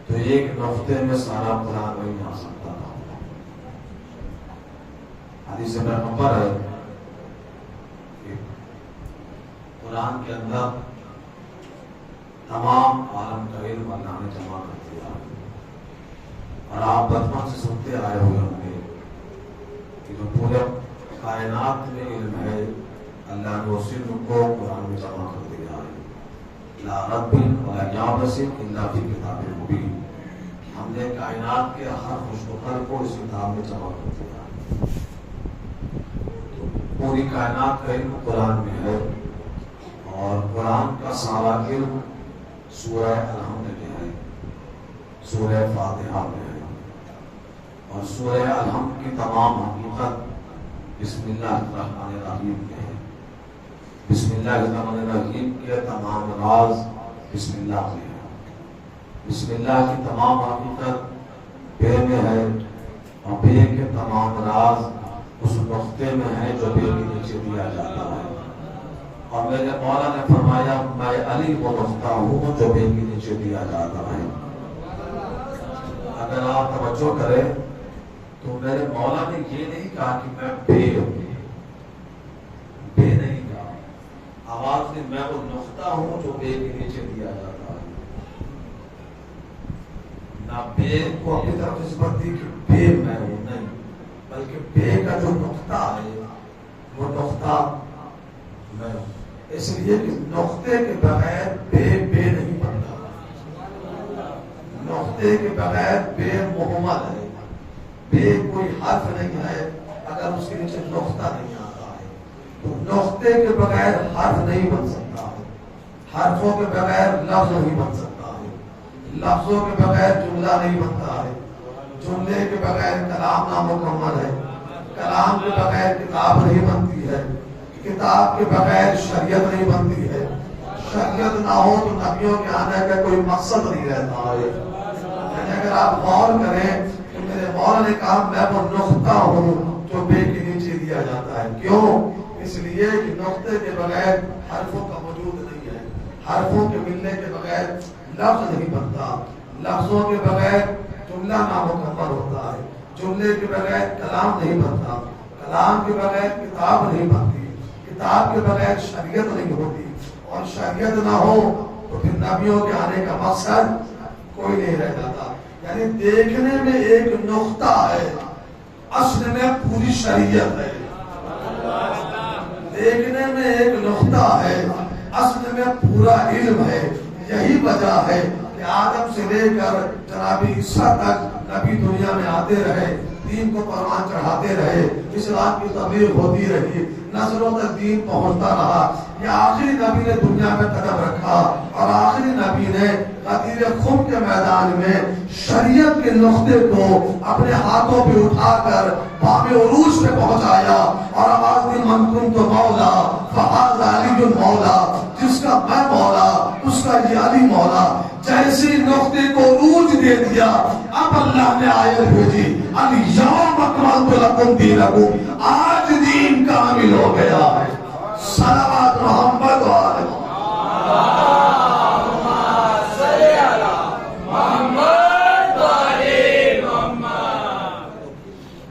تو ایک نقطے میں سارا قرآن نہیں آ سکتا تھا. حدیث پیغمبر ہے کہ قرآن کے اندر تمام عالم کا علم اللہ نے جمع کر دیا اور آپ بچپن سے سنتے آئے ہوئے ہوں گے کہ جو پورے کائنات میں علم ہے اللہ نے اس علم کو قرآن میں جمع کر دیا ہے. لا رب ولا یابس الا فی کتاب مبین. ہم نے کائنات کے ہر خوش و خر کو اس کتاب میں جمع کر دیا ہے. پوری کائنات کا علم قرآن میں ہے اور قرآن کا سارا علم سورہ الحمد میں ہے, سورہ فاتحہ میں ہے اور سورہ الحمد کی تمام حقیقت بسم اللہ الرحمن الرحیم میں ہے. بسم اللہ الرحمن الرحیم کے تمام راز بسم اللہ میں ہے. بسم اللہ کی تمام حقیقت بے میں ہے اور بے کے تمام راز اس نقطے میں ہے جو بے کے نیچے دیا جاتا ہے. اور میرے مولا نے فرمایا میں علی وہ نقطہ ہوں جو بے کے نیچے دیا جاتا ہے. اگر آپ توجہ کریں تو میرے مولا نے یہ نہیں کہا کہ میں بے ہوں, بے نہیں کہا. آواز نے میں وہ نقطہ ہوں جو بے کے نیچے دیا جاتا ہے. نہ بے کو اپنی طرف نسبت دی کہ بے میں ہوں, نہیں, بلکہ بے کا جو نقطہ ہے وہ نقطہ میں ہوں. اس لیے کہ نقطے کے بغیر بے بے نہیں بنتا. نقطے کے بغیر بے محمد ہے. بے کوئی حرف نہیں ہے اگر اس کے نیچے نقطہ نہیں آتا ہے. تو نقطے کے بغیر حرف نہیں بن سکتا ہے. حرفوں کے بغیر لفظ نہیں بن سکتا ہے. لفظوں کے بغیر جملہ نہیں بنتا ہے. جملے کے بغیر کلام نامکمل ہے. کلام کے بغیر کتاب نہیں بنتی ہے. کتاب کے بغیر شریعت نہیں بنتی ہے. شریعت نہ ہو تو نبیوں کے آنے کا کوئی مقصد نہیں رہتا ہے. یعنی اگر آپ غور کریں تو میرے مولا نے کہا میں وہ نقطہ ہوں جو بے کے نیچے دیا جاتا ہے. کیوں؟ اس لیے کہ نقطے کے بغیر حرفوں کا وجود نہیں ہے. حرفوں کے ملنے کے بغیر لفظ نہیں بنتا. لفظوں کے بغیر جملہ نامکمل ہوتا ہے. جملے کے بغیر کلام نہیں بنتا. کلام کے بغیر کتاب نہیں بنتی. کتاب کے بغیر شریعت نہیں ہوتی. اور شریعت نہ ہو تو پھر نبیوں کے آنے کا مقصد کوئی نہیں رہ جاتا. یعنی دیکھنے میں ایک نقطہ ہے, اصل میں پوری شریعت ہے. دیکھنے میں ایک نقطہ ہے, اصل میں پورا علم ہے. یہی وجہ ہے کہ آدم سے لے کر جناب عیسیٰ تک نبی دنیا میں آتے رہے, دین کو پروان چڑھاتے رہے, اسلام کی تبلیغ ہوتی رہی, نسلوں تک دین پہنچتا رہا. یہ آخری نبی نے دنیا میں قدم رکھا اور آخری نبی نے غدیر خم کے میدان میں شریعت کے نقطے کو اپنے ہاتھوں پہ اٹھا کر باب عروج پہ پہنچایا اور آواز دی من کنت مولا فہذا علی مولا. جس کا میں مولا اس کا یہ علی مولا. جیسی نقطے کو عروج دے دیا اب اللہ نے آیت بھیجی الیوم اکملت لکم دینکم, آج دین کامل ہو گیا ہے. صلوات محمد و آل محمد و آل محمد.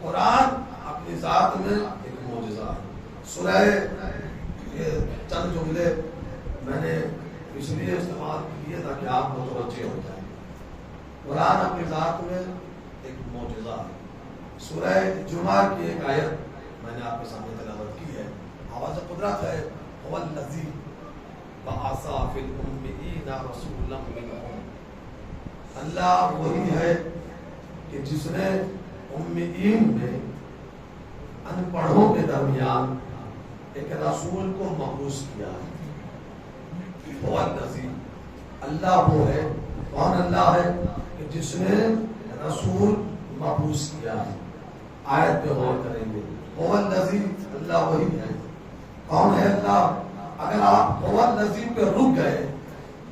قرآن اپنی ذات میں ایک معجزہ ہے. سورہ چند جملے میں نے اس لیے استعمال کیے تاکہ آپ متوجہ ہو جائیں. قرآن اپنی ذات میں ایک معجزہ ہے. سورہ جمعہ کی ایک آیت میں نے آپ کے سامنے تلاوت کی ہے. آواز قدرت ہے. هو الذی بعث فی الأمیین رسولا منہم. اللہ وہی ہے کہ جس نے امیین میں ان پڑھوں کے درمیان ایک رسول کو مبعوث کیا ہے. هو الذی, اللہ وہ ہے. کون اللہ ہے؟ کہ جس نے رسول مبعوث کیا ہے. آیت پہ غور کریں گے. هو الذی, اللہ وہی ہے. کون ہے اللہ؟ اگر آپ هو الذی پہ رک گئے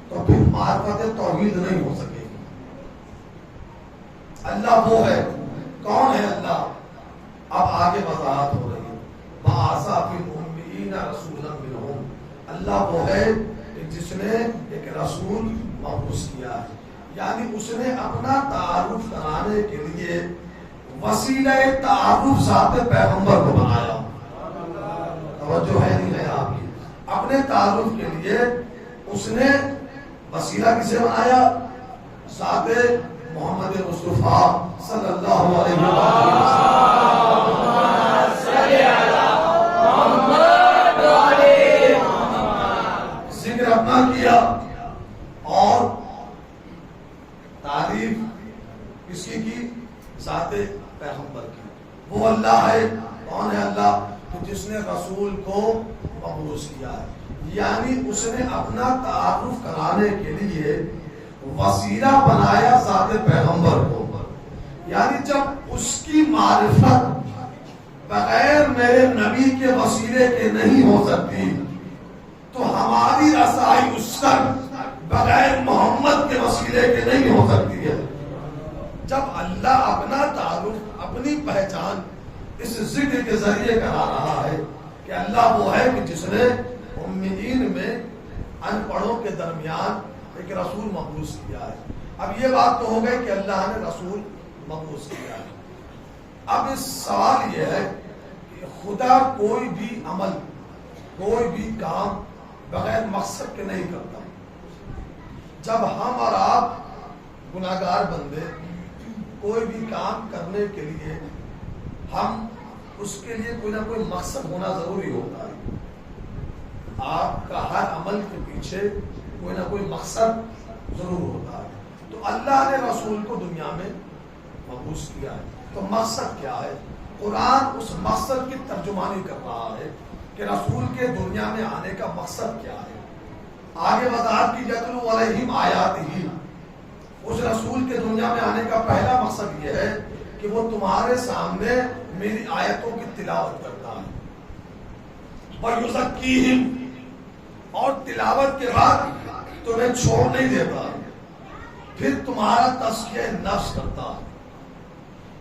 تو پھر معرفت توحید نہیں ہو سکے گی. اللہ وہ ہے. کون ہے اللہ؟ اب آگے وضاحت ہو رہی ہے. بعث فی الأمیین رسولا منہم. اللہ وہ ہے کہ جس نے ایک رسول مبعوث کیا ہے. یعنی اس نے اپنا تعارف کرانے کے لیے وسیلہ تعارف ذات پیغمبر کو بنایا. توجہ ہے نہیں ہے آپ کی؟ اپنے تعارف کے لیے اس نے وسیلہ کسے بنایا؟ ذات محمد مصطفیٰ صلی اللہ علیہ وسلم. ذکر اپنا کیا اور تعریف کس کی؟ ذات پیغمبر کی. وہ اللہ ہے. کون ہے اللہ؟ جس نے رسول کو مبعوث کیا ہے. یعنی اس نے اپنا تعارف کرانے کے لیے وسیلہ بنایا ذات پیغمبر کو. یعنی جب اس کی معرفت بغیر میرے نبی کے وسیلے کے نہیں ہو سکتی تو ہماری رسائی اس تک بغیر محمد کے وسیلے کے نہیں ہو سکتی ہے. جب اللہ اپنا تعارف اپنی پہچان اس ذکر کے ذریعے کرا رہا ہے کہ اللہ وہ ہے کہ جس نے امیین میں ان پڑھوں کے درمیان ایک رسول مبعوث کیا ہے. اب یہ بات تو ہو گئی کہ اللہ نے رسول مبعوث کیا ہے. اب اس سوال یہ ہے کہ خدا کوئی بھی عمل کوئی بھی کام بغیر مقصد کے نہیں کرتا. جب ہم اور آپ گناہگار بندے کوئی بھی کام کرنے کے لیے ہم اس کے لیے کوئی نہ کوئی مقصد ہونا ضروری ہوتا ہے. آپ کا ہر عمل کے پیچھے کوئی نہ کوئی مقصد ضرور ہوتا ہے. تو اللہ نے رسول کو دنیا میں مبعوث کیا ہے. تو مقصد کیا ہے؟ قرآن اس مقصد کی ترجمانی کر رہا ہے کہ رسول کے دنیا میں آنے کا مقصد کیا ہے. آگے وضاحت کی یتلو علیہم آیاتہ. اس رسول کے دنیا میں آنے کا پہلا مقصد یہ ہے کہ وہ تمہارے سامنے میری آیتوں کی تلاوت کرتا ہے. وَيُزَكِّيهِمْ. اور تلاوت کے بعد تمہیں چھوڑ نہیں دیتا. پھر تمہارا تزکیہ نفس کرتا ہے.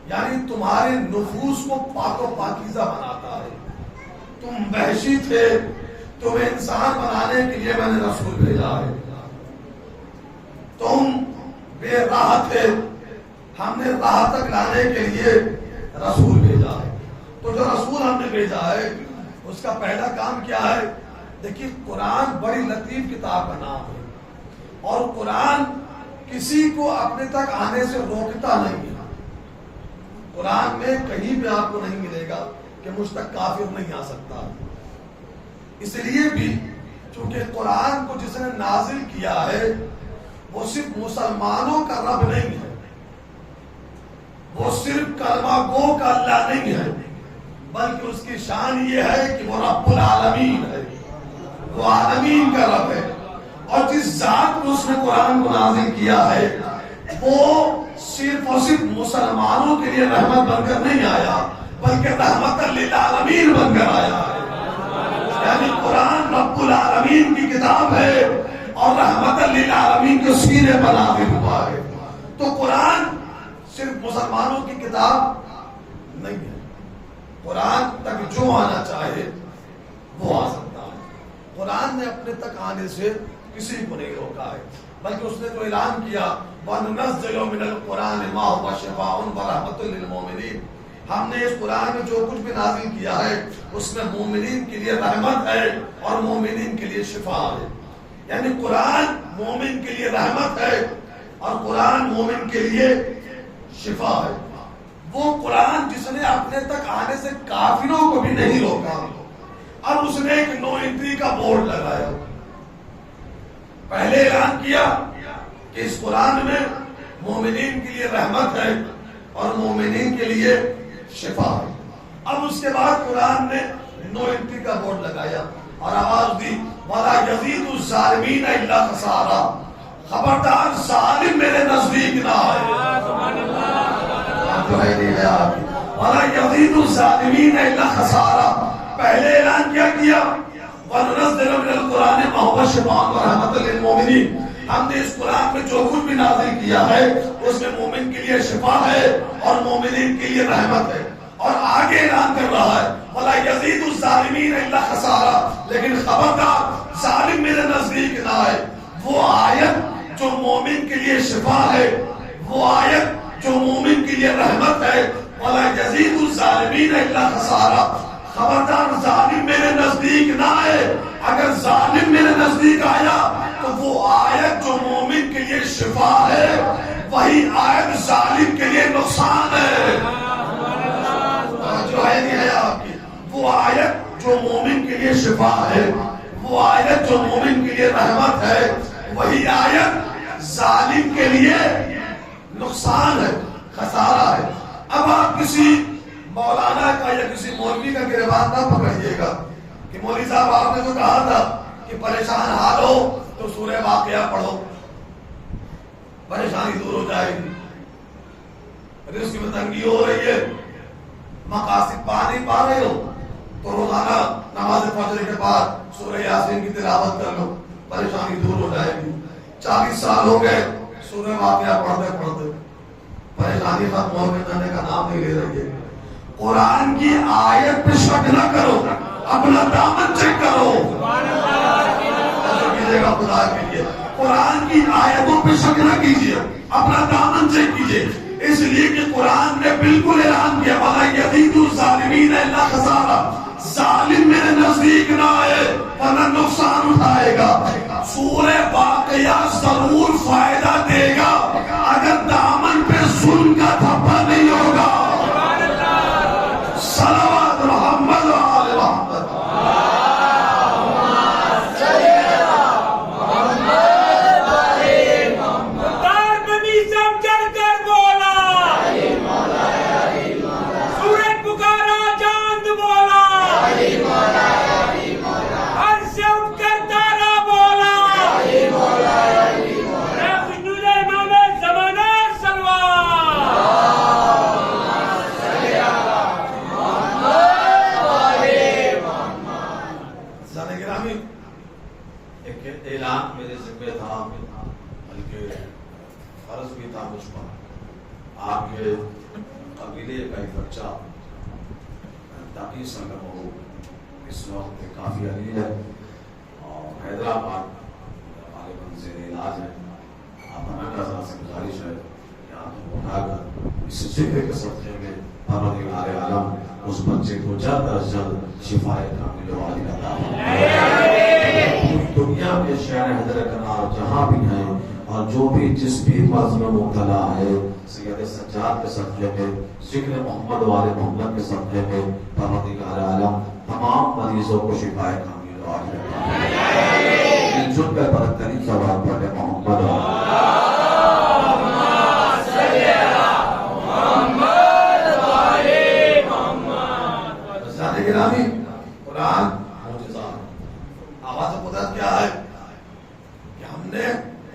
یعنی تمہارے نفوس کو پاک و پاکیزہ بناتا ہے. تم وحشی تھے, تمہیں انسان بنانے کے لیے میں نے رسول بھیجا ہے. تم بے راہ تھے, ہم نے راہ تک لانے کے لیے رسول بھیجا ہے. تو جو رسول ہم نے بھیجا ہے اس کا پہلا کام کیا ہے؟ دیکھیے قرآن بڑی لطیف کتاب کا نام ہے اور قرآن کسی کو اپنے تک آنے سے روکتا نہیں ہے. قرآن میں کہیں بھی آپ کو نہیں ملے گا کہ مجھ تک کافر نہیں آ سکتا. اس لیے بھی چونکہ قرآن کو جس نے نازل کیا ہے وہ صرف مسلمانوں کا رب نہیں ہے, وہ صرف کلمہ گو کا اللہ نہیں ہے, بلکہ اس کی شان یہ ہے کہ وہ رب العالمین ہے, وہ عالمین کا رب ہے. اور جس ذات کو اس نے قرآن کو نازل کیا ہے وہ صرف اور صرف مسلمانوں کے لیے رحمت بن کر نہیں آیا بلکہ رحمت للعالمین بن کر آیا ہے. یعنی قرآن رب العالمین کی کتاب ہے اور رحمت للعالمین کے سینے پر نازل ہوا ہے. تو قرآن صرف مسلمانوں کی کتاب نہیں ہے. قرآن تک جو آنا چاہے وہ آ سکتا ہے. قرآن نے اپنے تک آنے سے کسی کو نہیں روکا ہے, بلکہ اس نے تو اعلان کیا وَنُنَزِّلُ مِنَ الْقُرْآنِ مَا هُوَ شِفَاءٌ وَرَحْمَةٌ لِلْمُؤْمِنِينَ. ہم نے اس قرآن میں جو کچھ بھی نازل کیا ہے اس میں مومنین کے لیے رحمت ہے اور مومنین کے لیے شفا ہے. یعنی قرآن مومن کے لیے رحمت ہے اور قرآن مومن کے لیے شفا ہے. وہ قرآن جس نے اپنے تک آنے سے کافروں کو بھی نہیں روکا. اب اس نے ایک نو انٹری کا بورڈ لگایا. پہلے اعلان کیا کہ اس قرآن میں مومنین کے لیے رحمت ہے اور مومنین کے لیے شفا ہے. اب اس کے بعد قرآن نے نو انٹری کا بورڈ لگایا اور آواز دی وَلَا يَزِيدُ الظَّالِمِينَ إِلَّا خَسَارًا. خبردار ظالم میرے نزدیک نہ آئے. وَلَا يَزِيدُ الظَّالِمِينَ إِلَّا خَسَارًا. پہلے اعلان کیا وَنُنَزِّلُ مِنَ الْقُرْآنِ مَا هُوَ شِفَاءٌ وَرَحْمَةٌ لِلْمُؤْمِنِينَ. ہم نے اس قرآن میں جو کچھ بھی نازل کیا ہے اس میں مومن کے لیے شفا ہے اور مومنین کے لیے رحمت ہے. اور آگے اعلان کر رہا ہے وَلَا يَزِيدُ الظَّالِمِينَ إِلَّا خَسَارًا. لیکن خبردار ظالم میرے نزدیک نہ آئے. وہ آیت جو مومن کے لیے شفا ہے، وہ آیت جو مومن کے لیے رحمت ہے، وَلَا يَزِيدُ الظَّالِمِينَ إِلَّا خَسَارًا. خبردار ظالم میرے نزدیک نہ آئے. اگر ظالم میرے نزدیک آیا تو وہ آیت جو مومن کے لیے شفا ہے، وہی آیت ظالم کے لیے نقصان ہے. جو آیت ہے آپ کی، وہ آیت جو مومن کے لیے شفا ہے، وہ آیت جو مومن کے لیے رحمت ہے، وہی آیت ظالم کے لیے نقصان ہے، خسارہ ہے. اب آپ کسی مولانا کا یا کسی مولوی کا گریبان نہ پکڑیے گا کہ مولوی صاحب آپ نے تو کہا تھا کہ پریشان حال ہو تو سورہ واقعہ پڑھو، پریشانی دور ہو جائے گی. رزق میں تنگی ہو رہی ہے، مقاصد پا نہیں پا رہے ہو تو روزانہ نماز فجر کے بعد سورہ یاسین کی تلاوت کر لو، پریشانی دور ہو جائے گی. 40 سال ہو گئے سورہ واقعہ پڑھتے پڑھتے پریشانی ختم ہو گئی، جانے کا نام نہیں لے رہی ہے. قرآن کی آیت پہ شک نہ کرو، اپنا دامن چیک کرو. کیجیے گا خدا کے لیے، قرآن کی آیتوں پہ شک نہ کیجیے، اپنا دامن چیک کیجیے. اس لیے کہ قرآن نے بالکل اعلان کیا وَلَا يَزِيدُ الظَّالِمِينَ إِلَّا خَسَارًا. ظالم میرے نزدیک نہ آئے ورنہ نقصان اٹھائے گا. سورہ واقعہ ضرور فائدہ دے گا اگر دامن پہ ظلم کا دھبا نہیں ہوگا. صلوات محمد و آل محمد. آپ کے قبیلے کا ایک بچہ تاکہ سنگم ہو اس وقت کافی علی ہے اور حیدرآباد والے منزل علاج ہے. آپ ہمیں سے گزارش ہے کہ آپ اٹھا کر اس ذکر کے صدقے میں پروردگار عالم اس بچے کو جلد از جلد شفا کامل و عاجل عطا فرمائے. پوری دنیا میں شہر حیدرآباد جہاں بھی ہیں اور جو بھی جس بھی مرض میں مبتلا ہے، سید سجاد کے صدقے میں، ذکر محمد والے محمد کے صدقے میں پروردگار عالم تمام مریضوں کو شفا کامل و عاجل عطا فرمائے. مل جل کر برترین ثواب پڑھے محمد گرامی. قرآن معجزہ. آواز قدرت کیا ہے کہ ہم نے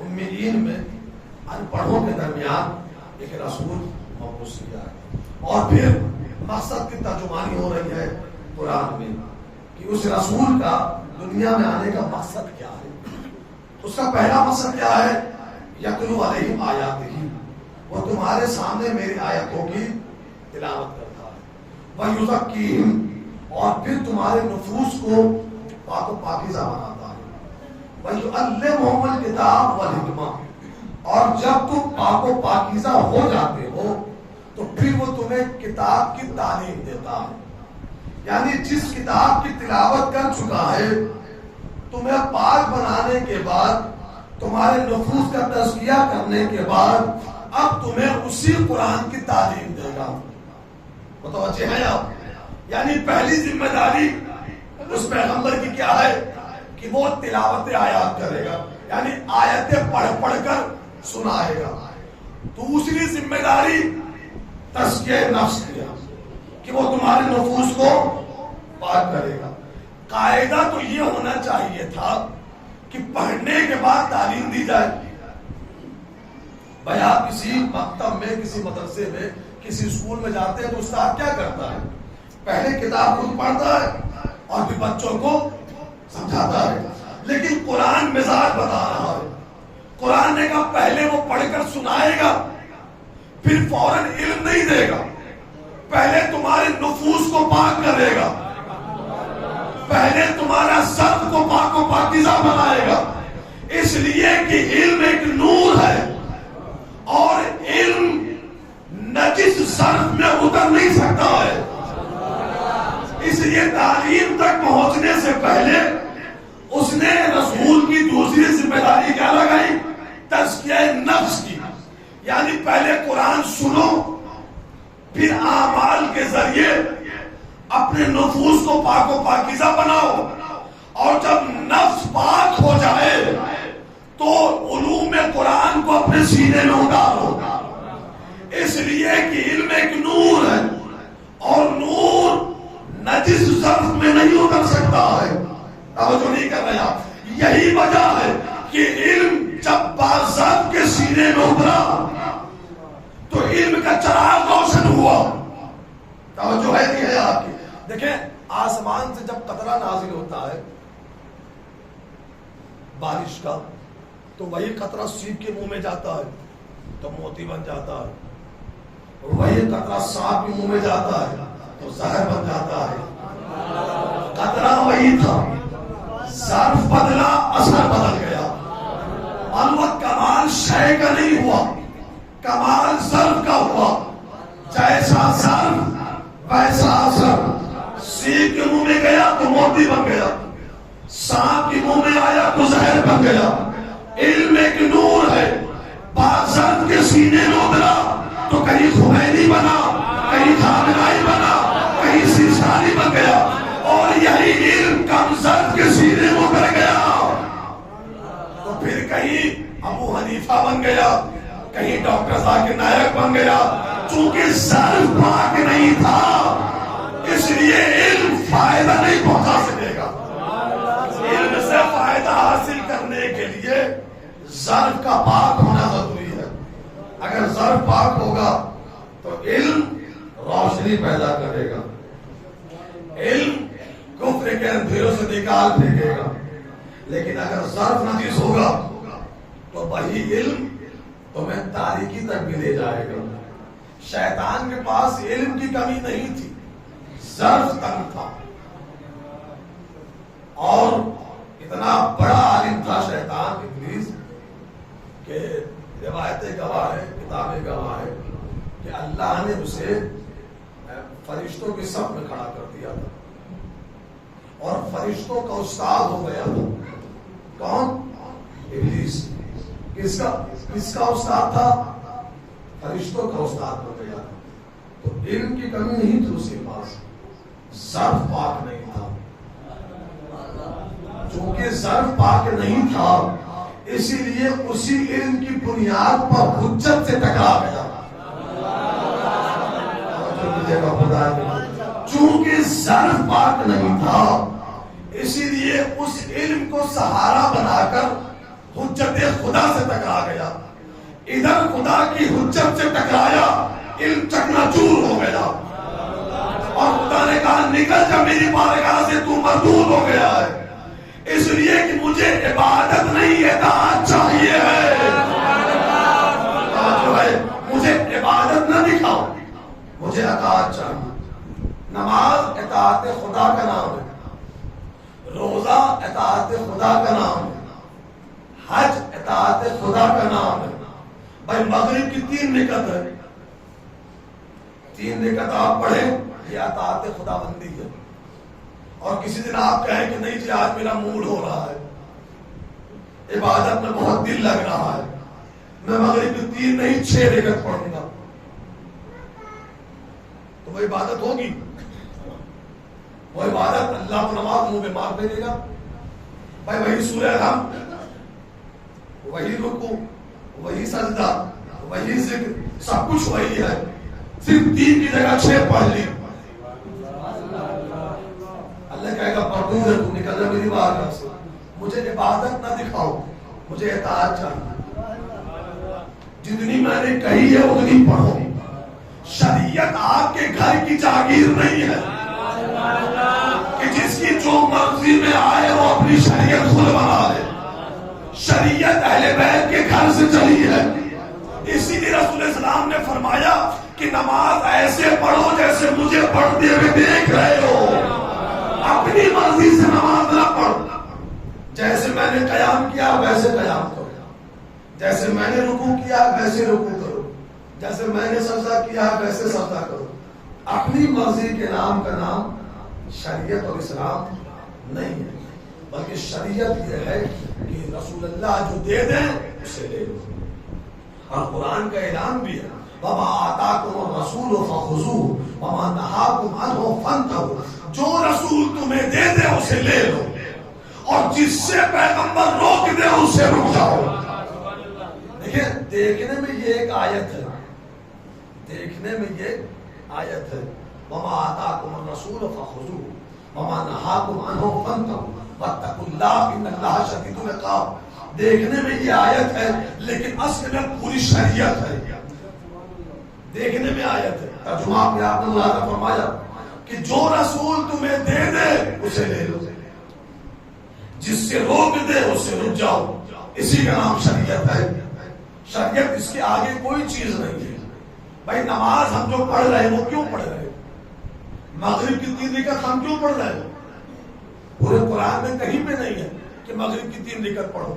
امیین میں ان پڑھوں کے درمیان ایک رسول مبعوث کیا ہے اور پھر مقصد کی ترجمانی ہو رہی ہے قرآن میں کہ اس رسول کا دنیا میں آنے کا مقصد کیا ہے. اس کا پہلا مقصد کیا ہے؟ یتلو علیہم آیاتہ، وہ تمہارے سامنے میری آیتوں کی تلاوت کرتا ہے. وَیُزَکِّیہم، اور پھر تمہارے نفوس کو پاک و پاکیزہ بناتا ہے. وَيُعَلِّمُهُمُ الْكِتَابَ وَالْحِکْمَةَ، اور جب تم پاک و پاکیزہ ہو جاتے ہو تو پھر وہ تمہیں کتاب کی تعلیم دیتا ہے. یعنی جس کتاب کی تلاوت کر چکا ہے، تمہیں پاک بنانے کے بعد، تمہارے نفوس کا تزکیہ کرنے کے بعد، اب تمہیں اسی قرآن کی تعلیم دے گا. متوجہ ہیں آپ؟ یعنی پہلی ذمہ داری اس پیغمبر کی کیا ہے کہ وہ تلاوت آیات کرے گا، یعنی آیتیں پڑھ پڑھ کر سنائے گا. دوسری ذمہ داری تزکیہ نفس کی ہے کہ وہ تمہارے نفوس کو پاک کرے گا. قاعدہ تو یہ ہونا چاہیے تھا کہ پڑھنے کے بعد تعلیم دی جائے. بھائی آپ کسی مکتب میں، کسی مدرسے میں، کسی اسکول میں جاتے ہیں تو استاد کیا کرتا ہے؟ پہلے کتاب خود پڑھتا ہے اور پھر بچوں کو سمجھاتا ہے. لیکن قرآن مزاج بتا رہا ہے. قرآن نے کہا پہلے وہ پڑھ کر سنائے گا، پھر فوراً علم نہیں دے گا. پہلے تمہارے نفوس کو پاک کرے گا، پہلے تمہارا سب کو پاک و پاکیزہ بنائے گا. اس لیے کہ علم ایک نور ہے اور علم نجس ظرف میں اتر نہیں سکتا ہے. اس لیے تعلیم تک پہنچنے سے پہلے اس نے رسول کی دوسری ذمہ داری کیا لگائی؟ تزکیہ نفس کی. یعنی پہلے قرآن سنو، پھر اعمال کے ذریعے اپنے نفوس کو پاک و پاکیزہ بناؤ، اور جب نفس پاک ہو جائے تو علوم قرآن کو اپنے سینے میں اتارو. اس لیے کہ علم ایک نور ہے اور نور نجس ظرف میں نہیں اتر سکتا ہے. توجہ نہیں کر رہے آپ. یہی وجہ ہے کہ علم جب باظرف کے سینے میں اترا تو علم کا چراغ روشن ہوا. توجہ ہے نہیں ہے آپ کی؟ دیکھیں آسمان سے جب قطرہ نازل ہوتا ہے بارش کا تو وہی قطرہ سیب کے منہ میں جاتا ہے تو موتی بن جاتا ہے. وہی قطرہ سانپ کے منہ میں جاتا ہے تو زہر بن جاتا ہے. قطرہ وہی تھا، ظرف بدلا، اثر بدل گیا. اور وہ کمال شے کا نہیں ہوا، کمال ظرف کا ہوا. جیسا ظرف ویسا اثر. سیب کے منہ میں گیا تو موتی بن گیا، سانپ کے منہ میں آیا تو زہر بن گیا. علم ایک نور ہے، باظرف کے سینے میں اترا تو کہیں خمینی بنا، کہیں خامنائی بنا، کہیں سیسانی بن گیا. اور یہی علم کم ظرف کے سینے میں اتر گیا تو پھر کہیں ابو حنیفہ بن گیا، کہیں ڈاکٹر ذاکر نائک بن گیا. چونکہ ظرف پاک نہیں تھا اس لیے علم فائدہ نہیں پہنچا سکے گا. علم سے فائدہ حاصل کرنے کے لیے ظرف کا پاک ہونا ضروری ہے. اگر ظرف پاک ہوگا تو علم روشنی پیدا کرے گا، علم کفر کے اندھیروں سے نکال پھینکے گا. لیکن اگر ظرف نجس ہوگا تو وہی علم تمہیں تاریکی تک بھی لے جائے گا. شیطان کے پاس علم کی کمی نہیں تھی، ظرف تنگ تھا. اور اتنا بڑا عالم تھا شیطان ابلیس کہ روایتیں گواہ ہے، کتابیں گواہ ہے کہ اللہ نے اسے فرشتوں کی صف میں کھڑا کر دیا تھا اور فرشتوں کا استاد ہو گیا تھا. کون؟ ابلیس. کس کا استاد تھا؟ فرشتوں کا استاد ہو گیا تھا. تو علم کی کمی نہیں تھی اس کے پاس، ظرف پاک نہیں تھا. چونکہ ظرف پاک نہیں تھا اسی لیے اسی علم کی بنیاد پر حجت سے ٹکرا گیا. چونکہ ظرف پاک نہیں تھا اسی لیے اس علم کو سہارا بنا کر حجت خدا سے ٹکرا گیا. ادھر خدا کی حجت سے ٹکرایا، علم چکناچور ہو گیا اور خدا نے کہا نکل جا میری بارگاہ سے، تو مردود ہو گیا ہے. اس لیے کہ مجھے عبادت نہیں اطاعت چاہیے ہے. مجھے عبادت نہ دکھاؤ، مجھے اطاعت چاہیے. نماز اطاعت خدا کا نام ہے، روزہ اطاعت خدا کا نام ہے، حج اطاعت خدا کا نام ہے. بھائی مغرب کی 3 رکعت ہے، 3 رکعت آپ پڑھیں، یہ اطاعت خدا بندی ہے. اور کسی دن آپ کہیں کہ نہیں جی آج میرا موڈ ہو رہا ہے، عبادت میں بہت دل لگ رہا ہے، میں مغرب کی 3 نہیں 6 رکعت پڑھوں گا، تو وہ عبادت ہوگی؟ وہ عبادت اللہ کو نماز منہ میں مار دے گا. بھائی وہی سورہ الحمد، وہی رکوع، وہی سجدہ، وہی ذکر، سب کچھ وہی ہے، صرف 3 کی جگہ 6 پڑھ لی. اللہ کہے گا پردود ہے، تم نکل جا میری بارگاہ سے. مجھے عبادت نہ دکھاؤ، مجھے اطاعت چاہیے. جتنی میں نے کہی ہے اتنی پڑھو. شریعت آپ کے گھر کی جاگیر نہیں ہے کہ جس کی جو مرضی میں آئے وہ اپنی شریعت خود بنا لے. شریعت اہل بیت کے گھر سے چلی ہے. اسی لیے رسول اسلام نے فرمایا کہ نماز ایسے پڑھو جیسے مجھے پڑھتے ہوئے دیکھ رہے ہو. اپنی مرضی سے نماز نہ پڑھو. جیسے میں نے قیام کیا ویسے قیام کرو، جیسے میں نے رکوع کیا ویسے رکوع کرو، جیسے میں نے سجدہ کیا ویسے سجدہ کرو۔ اپنی مرضی کے نام کا نام شریعت اور اسلام نہیں ہے، بلکہ شریعت یہ ہے کہ رسول اللہ جو دے دیں اسے لے لو۔ اور قرآن کا اعلان بھی ہے وَمَا آتَاكُمُ الرَّسُولُ فَخُذُوهُ وَمَا نَهَاكُمْ عَنْهُ فَانْتَهُوا، جو رسول تمہیں دے دے اسے لے لو، اور جس سے پیغمبر روک دے اسے رک جاؤ۔ دیکھیں دیکھنے میں یہ ایک آیت ہے، دیکھنے میں یہ آیت ہے وَمَا آتَاكُمُ الرَّسُولُ فَخُذُوهُ وَمَا نَهَاكُمْ عَنْهُ فَانْتَهُوا وَاتَّقُوا اللَّهَ إِنَّ اللَّهَ شَدِيدُ الْعِقَابِ۔ دیکھنے میں یہ آیت ہے لیکن اصل میں پوری شریعت ہے۔ دیکھنے میں آیت ہے، ترجمہ آپ نے اللہ نے فرمایا کہ جو رسول تمہیں دے دے اسے لے لو، جس سے روک دے اس سے رک جاؤ، اسی کا نام شریعت ہے۔ شریعت اس کے آگے کوئی چیز نہیں ہے۔ بھائی نماز ہم جو پڑھ رہے ہیں وہ کیوں پڑھ رہے ہیں؟ مغرب کی 3 رکعت ہم کیوں پڑھ رہے ہیں؟ پورے قرآن میں کہیں پہ نہیں ہے کہ مغرب کی 3 رکعت پڑھو،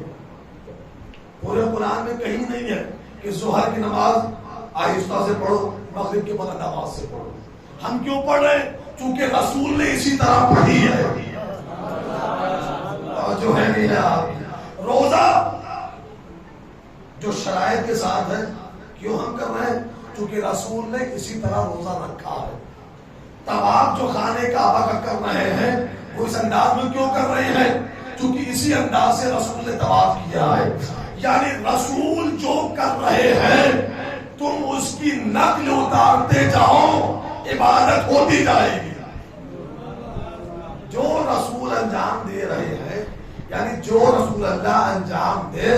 پورے قرآن میں کہیں نہیں ہے کہ ظہر کی نماز آہستہ سے پڑھو، مغرب کے بلند آواز سے پڑھو۔ ہم کیوں پڑھ رہے ہیں؟ چونکہ رسول نے اسی طرح پڑھی ہے۔ جو ہے نہیں ہے آپ روزہ جو شرائط کے ساتھ ہے، کیوں ہم کر رہے ہیں؟ چونکہ رسول نے اسی طرح روزہ رکھا ہے۔ طواف جو خانے کعبہ کا کر رہے ہیں وہ اس انداز میں کیوں کر رہے ہیں؟ چونکہ اسی انداز سے رسول نے طواف کیا ہے۔ یعنی رسول جو کر رہے ہیں تم اس کی نقل اتارتے جاؤ، عبادت ہوتی جائے گی۔ جو رسول انجام دے رہے ہیں، یعنی جو رسول اللہ انجام دے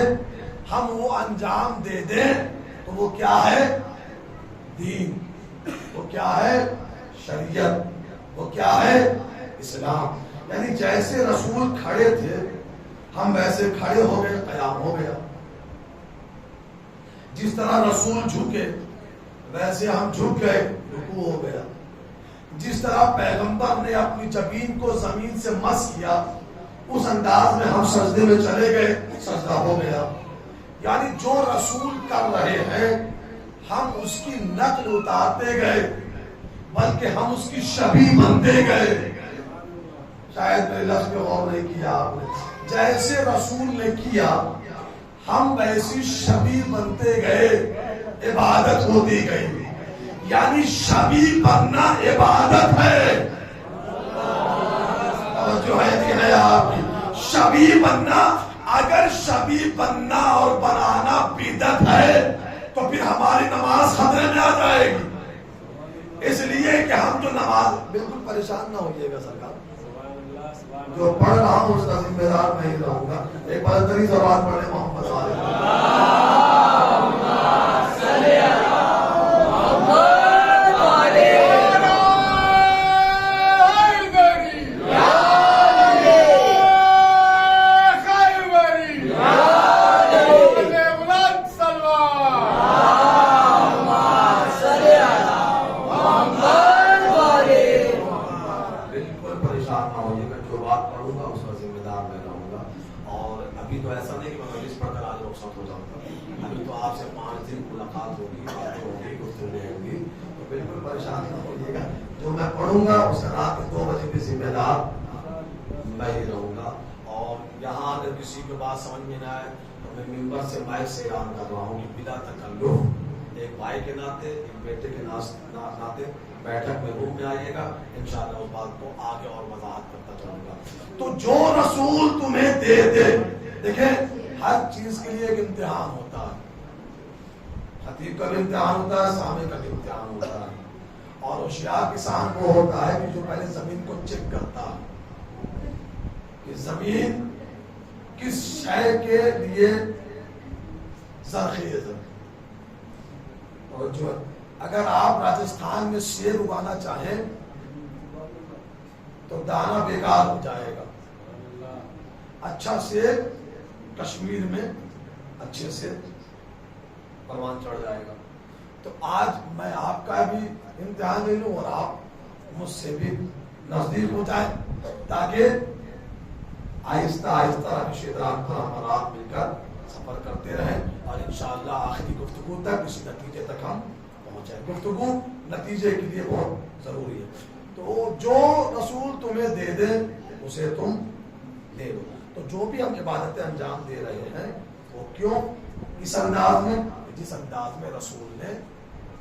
ہم وہ انجام دے دیں تو وہ کیا ہے؟ دین۔ وہ کیا ہے؟ شریعت۔ وہ کیا ہے؟ اسلام۔ یعنی جیسے رسول کھڑے تھے ہم ویسے کھڑے ہو گئے، قیام ہو گیا۔ جس طرح رسول جھکے ویسے ہم جھک گئے، رکوع ہو گیا۔ جس طرح پیغمبر نے اپنی جبین کو زمین سے مس کیا اس انداز میں ہم سجدے میں چلے گئے، سجدہ ہو گیا۔ یعنی جو رسول کر رہے ہیں ہم اس کی نقل اتارتے گئے، بلکہ ہم اس کی شبیہ بنتے گئے۔ شاید میرے لفظ پہ غور نہیں کیا آپ نے، جیسے رسول نے کیا ہم ویسی شبیہ بنتے گئے، عبادت ہوتی گئی۔ یعنی شبیہ بننا عبادت ہے۔ جو ہے آپ کی شبیہ بننا، اگر شبیہ بننا اور بنانا بدعت ہے تو پھر ہماری نماز خطرے میں آ جائے گی۔ اس لیے کہ ہم جو نماز، بالکل پریشان نہ ہوئیے گا سرکار، جو پڑھ رہا ہوں اس کا ذمہ دار میں ہی رہوں گا۔ ایک بار تری سوال پڑھے محمد جو میں پڑھوں گا اس رات کے 2 بجے بھی ذمہ دار میں ہی رہوں گا۔ اور یہاں اگر کسی کے بات سمجھ میں نہ آئے تو میں ممبر سے مائک سے اعلان کر رہا ہوں کہ بلا تکلف ایک بھائی کے ناطے، ایک بیٹے کے ناطے بیٹھک میں روم میں آئیے گا، انشاءاللہ اس بات کو آگے اور وضاحت کرتا چلوں گا۔ تو جو رسول تمہیں دے دے، دیکھیں ہر چیز کے لیے ایک امتحان ہوتا ہے، خطیب کا بھی امتحان ہوتا ہے، سامع کا بھی امتحان ہوتا ہے، اور ہوشیار کسان وہ ہوتا ہے کہ جو پہلے زمین کو چیک کرتا ہے کہ زمین کس شے کے لیے زرخیز ہے۔ اور جو اگر آپ راجستھان میں سیب اگانا چاہیں تو دانہ بیکار ہو جائے گا، اچھا سیب کشمیر میں اچھے سے پروان چڑھ جائے گا۔ تو آج میں آپ کا بھی امتحان لے لوں اور آپ مجھ سے بھی نزدیک ہو جائیں، تاکہ آہستہ آہستہ روش ادراک پر ہم رات مل کر سفر کرتے رہیں اور انشاءاللہ آخری گفتگو تک اسی نتیجے تک ہم پہنچے. گفتگو نتیجے کے لیے بہت ضروری ہے. تو جو رسول تمہیں دے دے اسے تم لے لو. تو جو بھی ہم عبادتیں انجام دے رہے ہیں وہ کیوں اس انداز میں جس انداز میں رسول نے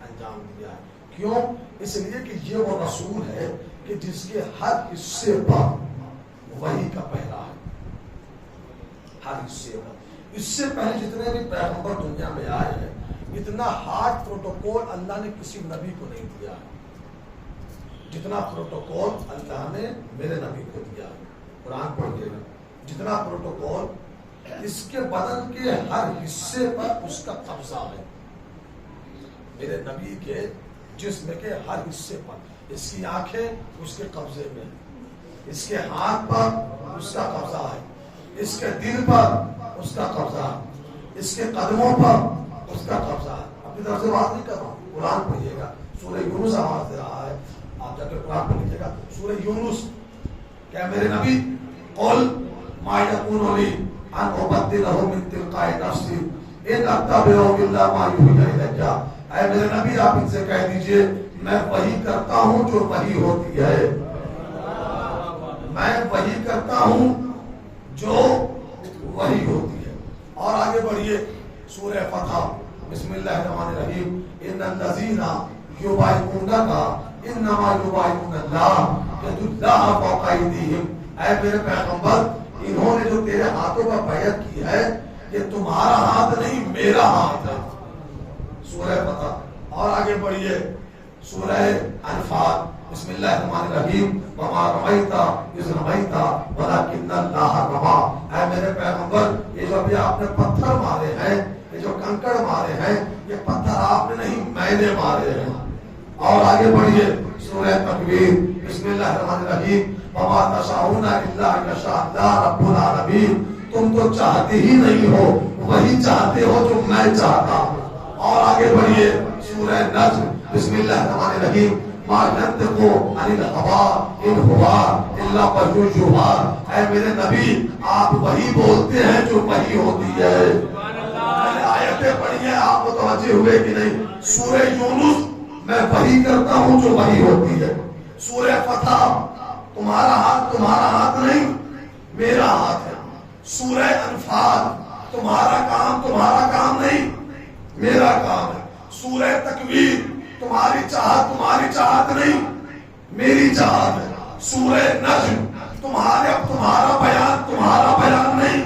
انجام دیا ہے. کیوں؟ اس لیے کہ یہ وہ رسول ہے کہ جس کے ہر حصے پر وحی کا پہرا ہے. ہر حصے پر. اس سے پہلے جتنے بھی پیغمبر دنیا میں آئے ہیں اتنا ہارڈ پروٹوکول اللہ نے کسی نبی کو نہیں دیا ہے جتنا پروٹوکول اللہ نے میرے نبی کو دیا ہے. قرآن پڑھیے گا جتنا پروٹوکول اس کے بدن کے ہر حصے پر اس کا قبضہ ہے. میرے نبی کے جسم کے ہر حصے پر. اس کی آنکھیں اس کے قبضے میں, اس کے ہاتھ پر اس کا قبضہ ہے, اس کے دل پر اس کا قبضہ ہے, اس کے قدموں پر اس کا قبضہ ہے. اپنی طرف سے بات نہیں کر رہا ہوں. قرآن پڑھیے گا سورہ یونس آواز دے رہا ہے. آپ جا کر قرآن پڑھ لیجیے گا سورہ یونس. کیا میرے نبی قل ما یکون لی ان ابدلہ من تلقاء نفسی ان اتبع الا ما یوحی الی. اے میرے نبی آپ ان سے کہہ دیجئے میں وحی کرتا ہوں جو وحی ہوتی ہے. میں وحی کرتا ہوں جو وحی ہوتی ہے. اور آگے بڑھیے سورہ فتح. بسم اللہ الرحمن الرحیم. ان الذین یبایعونک انما یبایعون اللہ ید اللہ فوق ایدیہم. اے میرے پیغمبر انہوں نے جو تیرے ہاتھوں پر بیعت کی ہے یہ تمہارا ہاتھ نہیں میرا ہاتھ ہے. سورہ فتح. اور آگے بڑھیے سورہ انفال. بسم اللہ الرحمن الرحیم. وما رمیت اذ رمیت ولکن اللہ رمی. اے میرے پیغمبر یہ جو ابھی آپ نے پتھر مارے ہیں یہ جو کنکڑ مارے ہیں یہ پتھر آپ نے نہیں میں نے مارے ہیں. اور آگے بڑھیے سورہ تکویر. بسم اللہ الرحمن الرحیم. وما تشاءون الا ان یشاء اللہ رب العالمین. تم تو چاہتے ہی نہیں ہو وہی چاہتے ہو جو میں چاہتا ہوں. اور آگے بڑھیے سورہ نجم. بسم اللہ الرحمن الرحیم. ما ینطق عن الهوى ان هو الا وحی یوحی. اے میرے نبی آپ وہی بولتے ہیں جو وحی ہوتی ہے. میں نے آیتیں پڑھی ہیں آپ متوجہ ہوئے کہ نہیں. سورہ یونس میں وحی کرتا ہوں جو وحی ہوتی ہے. سورہ فتح تمہارا ہاتھ نہیں میرا ہاتھ ہے. سورہ انفال تمہارا کام نہیں میرا کام ہے. سورہ تکویر تمہاری چاہت نہیں میری چاہت ہے. سورہ نجم تمہارا بیان نہیں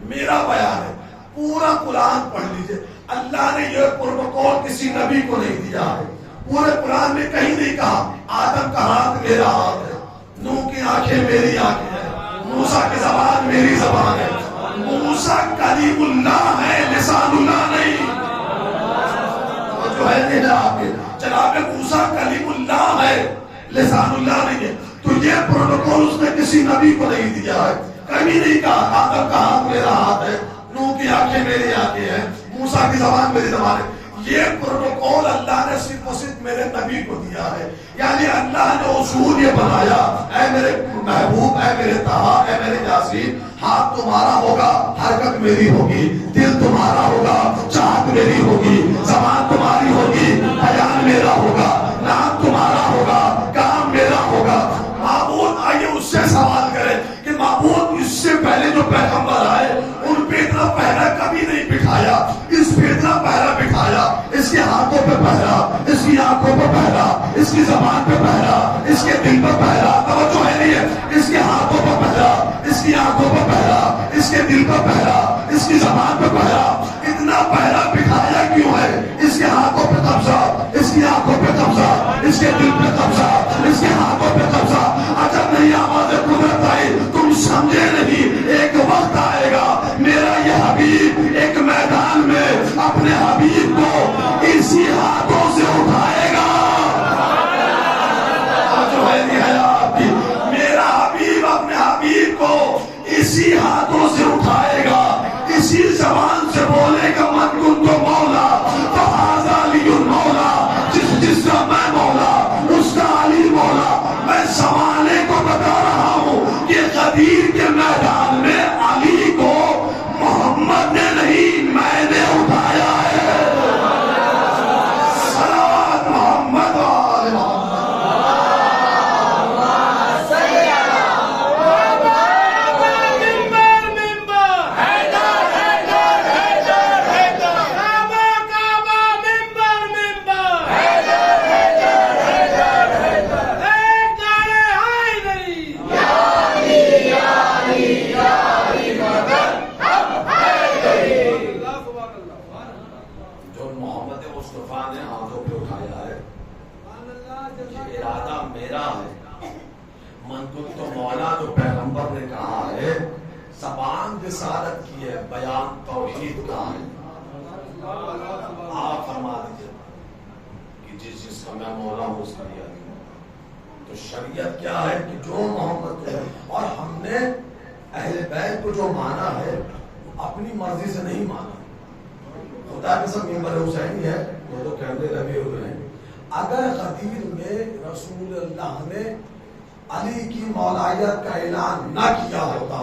میرا بیان ہے. پورا قرآن پڑھ لیجئے. اللہ نے یہ پروٹوکول کسی نبی کو نہیں دیا ہے. پورے قرآن میں کہیں نہیں کہا آدم کا ہاتھ میرا ہاتھ ہے, نوح کی آنکھیں میری آنکھیں ہیں, موسیٰ کی زبان میری زبان ہے. موسیٰ کلیم اللہ ہے لسان اللہ نہیں. جو ہے نہیں آپ کے جناب موسیٰ کلیم اللہ ہے لسان اللہ نہیں ہے. تو یہ پروٹوکول اس نے کسی نبی کو نہیں دیا ہے. کبھی نہیں کہا آدم کا ہاتھ میرا ہاتھ ہے, نوح کی آنکھیں میری آنکھیں ہیں, موسیٰ کی زبان میری زبان ہے. یہ پروٹوکول اللہ نے صرف اور صرف میرے نبی کو دیا ہے. یعنی اللہ نے اصول یہ بنایا اے میرے محبوب, اے میرے طہا, اے میرے یاسین, ہاتھ تمہارا ہوگا حرکت میری ہوگی, دل تمہارا ہوگا چاہت میری ہوگی, زبان تمہاری ہوگی بیان میرا ہوگا, نام تمہارا ہوگا کام میرا ہوگا. معبود آئیے اس سے سوال کرے کہ معبود اس سے پہلے جو پیغمبر آئے ان پہ اتنا پہرا کبھی نہیں بٹھایا, اس پہ اتنا پہرا بٹھایا. اس کے ہاتھوں پہ پہرا, اس کی آنکھوں پہ پہرا, اس کی زبان پہ پہرا, اس کے دل پہ پہرا. توجہ ہے نہیں ہے. اس کے ہاتھوں پہ پہرا, اس کی آنکھوں پہ پہرا, اس کے دل پہ پہرا, اس کی زبان پہ پہرا. اتنا پہرا بٹھایا کیوں ہے؟ اس کے ہاتھوں پہ قبضہ, اس کی آنکھوں پہ قبضہ, اس کے دل پہ قبضہ, اس کے ہاتھوں پہ قبضہ. اگر نہیں آواز قدرت آئی تم سمجھے نہیں. ایک وقت آئے گا میرا یہ حبیب ایک میدان میں اپنے حبیب کو اسی ہاتھوں سے اٹھائے گا. جو ہے نہیں ہے آپ کی, میرا حبیب اپنے حبیب کو اسی ہاتھوں سے اٹھائے گا, اسی زبان سے بولے گا من کنت مولا فہذا لی المولا. جس کا میں مولا میرا ہے. من کنت مولا جو پیغمبر نے کہا ہے زبان رسالت کی ہے, بیان توحید کا ہے. آپ فرما دیجیے کہ جس چیز کا میں مولا ہوں اس کا لیا. تو شریعت کیا ہے کہ جو محمد ہے, اور ہم نے اہل بیت کو جو مانا ہے اپنی مرضی سے نہیں مانا. خدا کے سب ممبر حسینی ہے, وہ تو کیمرے لگے ہوئے ہیں. اگر غدیر میں رسول اللہ نے علی کی مولایت کا اعلان نہ کیا ہوتا,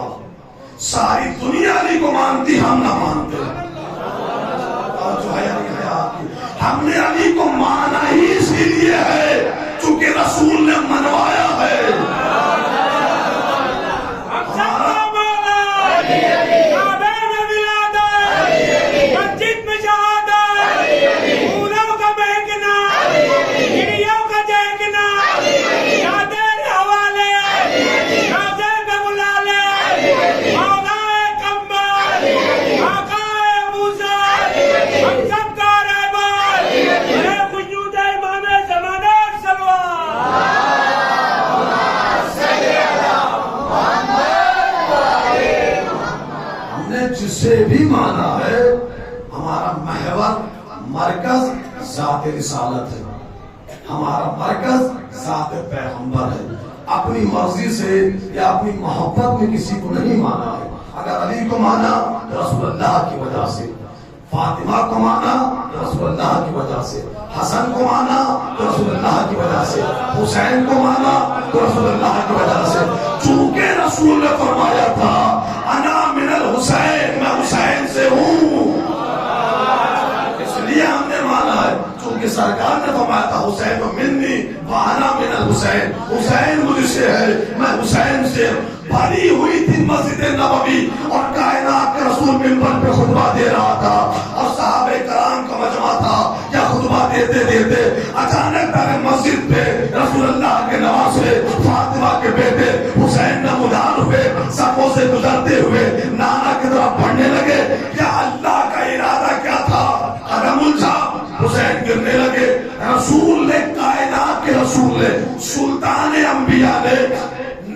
ساری دنیا علی کو مانتی, ہم نہ مانتے. اور جو ہے آپ کی, ہم نے علی کو مانا ہی اسی لیے ہے چونکہ رسول نے منوایا ہے. جسے بھی مانا ہے ہمارا محور مرکز ذات رسالت ہے, ہمارا مرکز ذات پیغمبر ہے. اپنی مرضی سے یا اپنی محبت میں کسی کو نہیں مانا ہے. اگر علی کو مانا تو رسول اللہ کی وجہ سے, فاطمہ کو مانا تو رسول اللہ کی وجہ سے, حسن کو مانا تو رسول اللہ کی وجہ سے, حسین کو مانا تو رسول اللہ کی وجہ سے. چونکہ رسول نے فرمایا تھا انا من الحسین, میں حسین سے ہوں, اس لیے ہم نے مانا ہے. چونکہ سرکار نے فرمایا تھا حسین منی وانا من الحسین, حسین مجھ سے ہے, میں حسین سے. بھری ہوئی تھی مسجد نبوی اور کائنات کے رسول منبر پہ خطبہ دے رہا تھا اور صحابہ کرام کا مجمع تھا. یا خطبہ دیتے دیتے اچانک در مسجد پہ رسول اللہ کے نواسے فاطمہ کے بیٹے حسین نمودار ہوئے, صفوں سے گزرتے ہوئے نانا کی طرف بڑھنے لگے. کیا اللہ کا ارادہ کیا تھا؟ قدم الجھا, حسین گرنے لگے. رسول نے, کائنات کے رسول نے, سلطان انبیاء نے,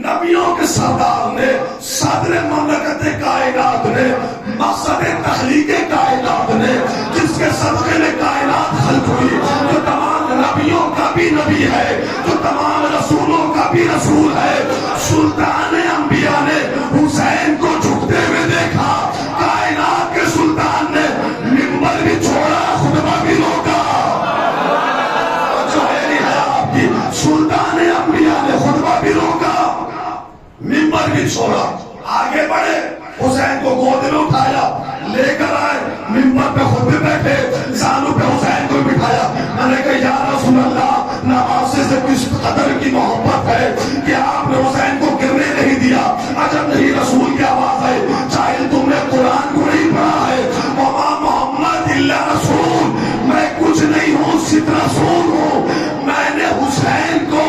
نبیوں کے سردار نے, صدر مملکت کائنات نے, مقصد تخلیق کائنات نے, جس کے صدقے میں کائنات خلق ہوئی, جو تمام نبیوں کا بھی نبی ہے, جو تمام رسولوں کا بھی رسول ہے. سلطان انبیاء نے حسین کو جھکتے ہوئے دیکھا. کائنات کے سلطان نے منبر بھی چھوڑا, خطبہ بھی روکا. جو ہے آپ کی, سلطان انبیاء نے خطبہ بھی روکا, منبر بھی چھوڑا, آگے بڑھے, حسین کو گود میں اٹھایا, لے کر آئے, منبر پہ خود بھی بیٹھے, زانو پہ حسین کو بٹھایا. میں نے کہا یا رسول اللہ, نواسے سے کس قدر کی محبت ہے کہ آپ نے حسین کو گرنے نہیں دیا. عجب نہیں, رسول کی آواز ہے, چاہے تم نے قرآن کو نہیں پڑھا ہے, وما محمد الا رسول, میں کچھ نہیں ہوں صرف رسول ہوں. میں نے حسین کو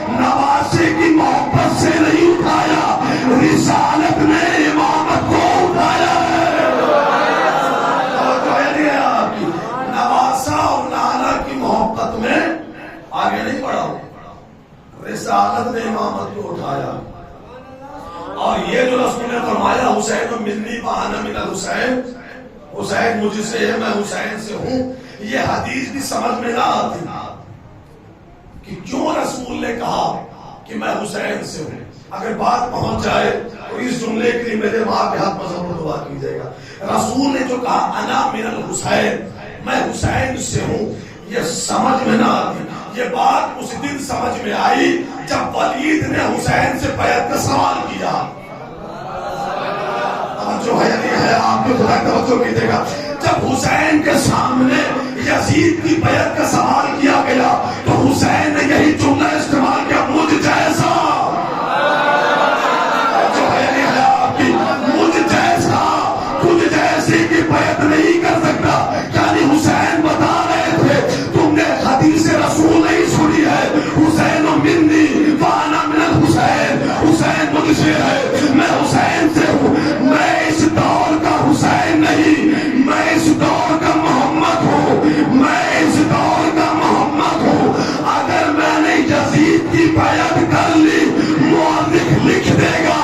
نواسے کی محبت سے نہیں اٹھایا, رسالت نے امامت کو اٹھایا ہے. آپ کی نواسا اور نانا کی محبت میں آگے نہیں بڑھا, رسالت نے امامت کو اٹھایا. اور یہ جو رسول نے فرمایا حسین منی وانا من الحسین, حسین مجھ سے ہے, میں حسین سے ہوں, یہ حدیث بھی سمجھ میں نہ آتی کہ کیوں رسول نے کہا کہ میں حسین سے ہوں. اگر بات پہنچ جائے تو اس جملے کے لیے میرے وہاں پہ ہاتھ مذہب دعا کیجیے گا. رسول نے جو کہا انا من الحسین, میں حسین سے ہوں, یہ سمجھ میں نہ آتی. یہ بات اس دن سمجھ میں آئی جب ولید نے حسین سے بیعت کا سوال کیا. جو ہے آپ کو خدا توجہ کیجیے گا, جب حسین کے سامنے یزید کی بیعت کا سوال کیا گیا تو حسین نے یہی جملہ استعمال کیا, مجھ جیسا, جو ہے آپ کی, مجھ جیسا, تجھ جیسی کی بیعت نہیں کر سکتا. یعنی حسین بتا رہے تھے تم نے حدیث رسول نہیں سنی ہے, حسین منی وانا من الحسین, حسین مجھ سے ہے, میں حسین سے ہوں. میں اس دور کا حسین نہیں, میں اس دور کا محمد ہوں, میں اس دور کا محمد ہوں. اگر میں نے یزید کی بیعت بیعت کر لی. مورخ لکھ دے گا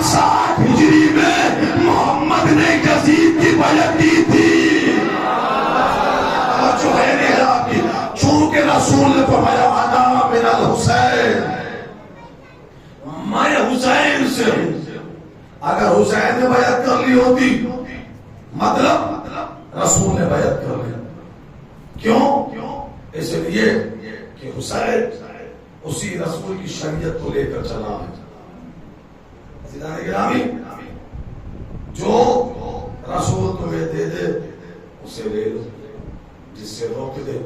60 ہجری میں محمد نے یزید کی بیعت کی تھی. جو ہے نہیں آپ کی, چونکہ رسول نے فرمایا انا من الحسین, میں حسین سے ہوں. اگر حسین نے بیعت کر لی ہوتی مطلب رسول نے بیعت کر لی. کیوں؟ اس لیے کہ حسین اسی رسول کی شریعت کو لے کر چلا ہے. عزیزان گرامی, جو رسول تمہیں دے دے اسے لے لو, جس سے روک دے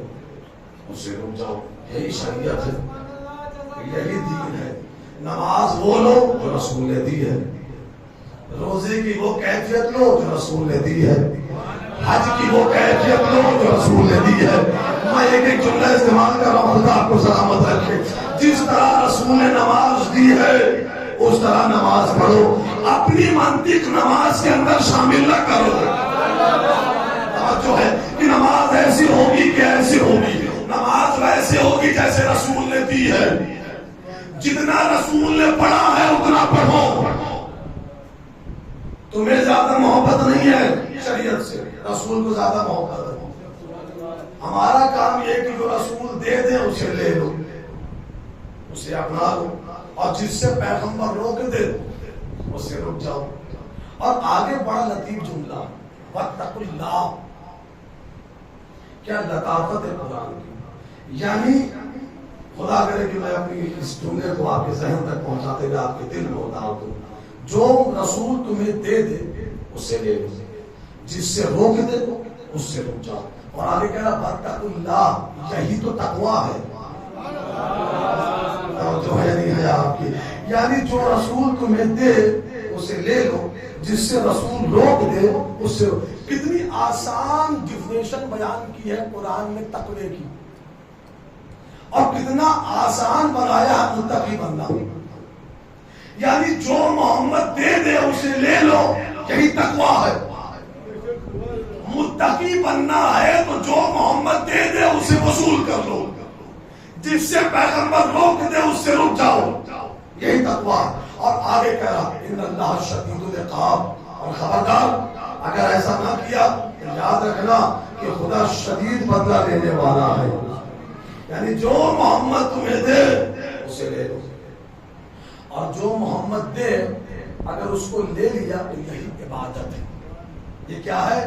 اس سے رک جاؤ. یہی شریعت ہے, یہی دین ہے. نماز وہ لو جو رسول نے دی ہے, روزے کی وہ کیفیت لو جو رسول نے دی ہے, حج کی وہ کیفیت لو جو رسول نے دی ہے. میں ایک جملہ استعمال کر رہا ہوں, خدا آپ کو سلامت رکھے. جس طرح رسول نے نماز دی ہے اس طرح نماز پڑھو. اپنی منطق نماز کے اندر شامل نہ کرو. جو ہے کہ نماز ایسی ہوگی کہ ایسی ہوگی. نماز ویسے ہوگی جیسے رسول نے دی ہے. جتنا رسول نے پڑھا ہے اتنا پڑھو. تمہیں زیادہ محبت نہیں ہے شریعت سے, رسول کو زیادہ محبت ہے. ہمارا کام یہ کہ جو رسول دے دے اسے لے لو, اسے اپنا لو, اور جس سے پیغمبر روک دے اس سے رک جاؤ. اور آگے بڑا لطیف جملہ, واتقوا اللہ. کیا لطافت ہے قرآن کی. یعنی خدا کرے کہ میں اپنی اس جملے کو آپ کے ذہن تک پہنچاتے ہوئے آپ کے دل میں اتار دوں. جو رسول تمہیں دے دے اس سے لے لو, جس سے روک دے اس سے رک جاؤ. اور آگے کہہ رہا واتقوا اللہ, یہی تو تقویٰ ہے. جو ہے نہیں ہے آپ کی. یعنی جو رسول تمہیں دے اسے لے لو, جس سے رسول روک دے اس سے. کتنی آسان ڈیفینیشن بیان کی ہے قرآن نے تقوی کی, اور کتنا آسان بنایا متقی بننا. یعنی جو محمد دے دے اسے لے لو, یہی تقویٰ ہے. متقی بننا ہے تو جو محمد دے دے اسے وصول کر لو, جس سے پیغمبر روک دے اس سے رک جاؤ, یہی تقویٰ. اور آگے کہہ رہا ان اللہ شدید العقاب, اور خبردار اگر ایسا نہ کیا تو یاد رکھنا کہ خدا شدید بدلہ لینے والا ہے. یعنی جو محمد تمہیں دے اسے لے لو, اور جو محمد دے اگر اس کو لے لیا تو یہی عبادت ہے. یہ کیا ہے؟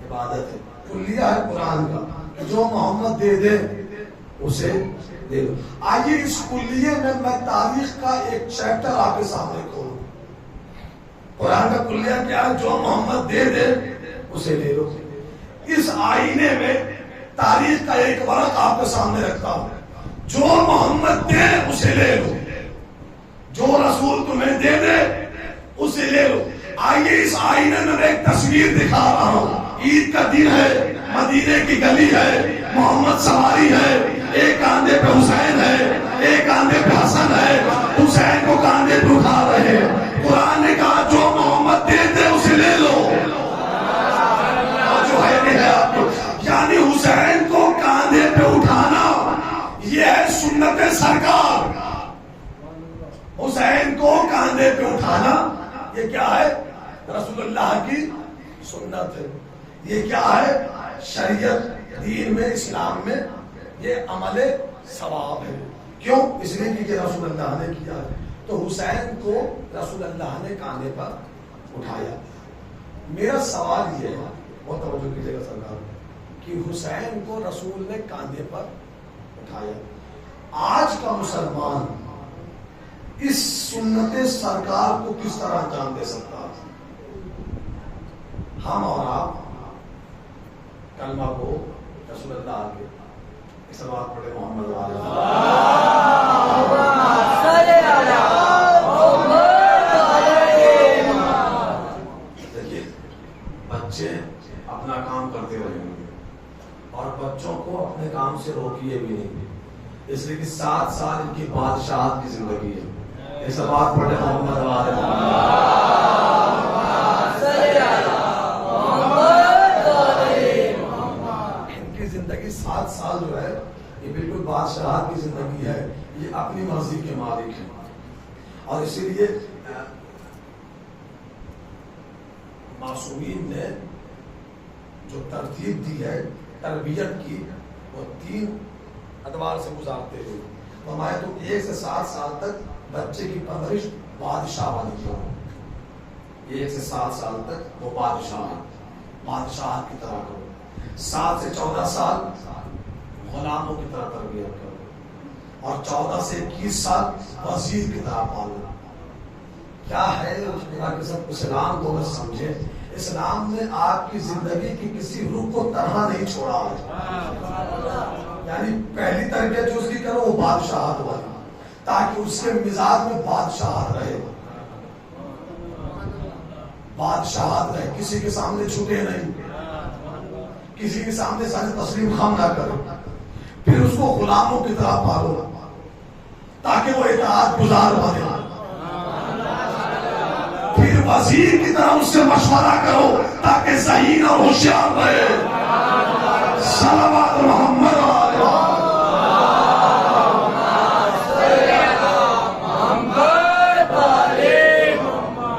عبادت ہے. کلیہ ہے قرآن کا, جو محمد دے دے اسے لے لو. آئیے اس کلیے میں تاریخ کا ایک چیپٹر آپ کے سامنے کھولوں. قرآن کا کلیہ کیا ہے؟ جو محمد دے دے اسے لے لو. اس آئینے میں تاریخ کا ایک ورق آپ کے سامنے رکھتا ہوں. جو محمد دے اسے لے لو, جو رسول تمہیں دے دے اسے لے لو. آئیے اس آئینے میں ایک تصویر دکھا رہا ہوں. عید کا دن ہے, مدینے کی گلی ہے, محمد سواری ہے, ایک کاندھے پہ حسین ہے, ایک کاندھے پہ حسن ہے, حسین کو کاندھے پہ اٹھا رہے ہیں. قرآن نے کہا جو محمد دے دے اسے لے لو. جو ہے آپ کو, یعنی حسین کو کاندھے پہ اٹھانا یہ ہے سنت سرکار. حسین کو کاندھے پہ اٹھانا یہ کیا ہے؟ رسول اللہ کی سنت ہے. یہ کیا ہے؟ شریعت دین میں, اسلام میں یہ عمل ثواب ہے. کیوں؟ اس لیے کہ رسول اللہ نے کیا ہے. تو حسین کو رسول اللہ نے کاندھے پر اٹھایا. میرا سوال یہ ہے, بہت توجہ کیجیے گا سرکار, کہ حسین کو رسول نے کاندھے پر اٹھایا. آج کا مسلمان اس سنت سرکار کو کس طرح انجام دے سکتا ہے؟ ہم اور آپ کلمہ کو رسول اللہ کے صلوات پڑھے محمد دیکھیے, بچے اپنا کام کرتے رہیں گے اور بچوں کو اپنے کام سے روکیے بھی نہیں, اس لیے کہ 7 سال ان کی بادشاہت کی زندگی ہے. یہ صلوات پڑھے محمد ان کی زندگی 7 سال جو ہے یہ بالکل بادشاہ کی زندگی ہے، یہ اپنی مرضی کے مالک ہیں. اور اسی لیے معصومین نے جو ترتیب دی ہے تربیت کی، وہ 3 ادوار سے گزارتے ہوئے فرمایا تو 1 سے 7 سال تک بچے کی پرورش بادشاہ والی کرو. 1 سے 7 سال تک وہ بادشاہ کی طرح کرو. 7 سے 14 سال غلاموں کی طرح تربیت کرو، اور 14 سے 21 سال وزیر کی طرح پالو. کیا ہے اسلام کو سمجھے. اسلام نے آپ کی زندگی کی کسی روح کو تنہا نہیں چھوڑا ہے. یعنی پہلی تربیت جو اس کی کرو وہ بادشاہت والی، تاکہ اس کے مزاج میں بادشاہت رہے. بادشاہت رہے، کسی کے سامنے جھکے نہیں، کسی کے سامنے سارے تسلیم خم نہ کرو. پھر اس کو غلاموں کی طرح پالو تاکہ وہ اطاعت گزار بنے. پھر وزیر کی طرح اس سے مشورہ کرو تاکہ ذہین اور ہوشیار رہے. صلوات محمد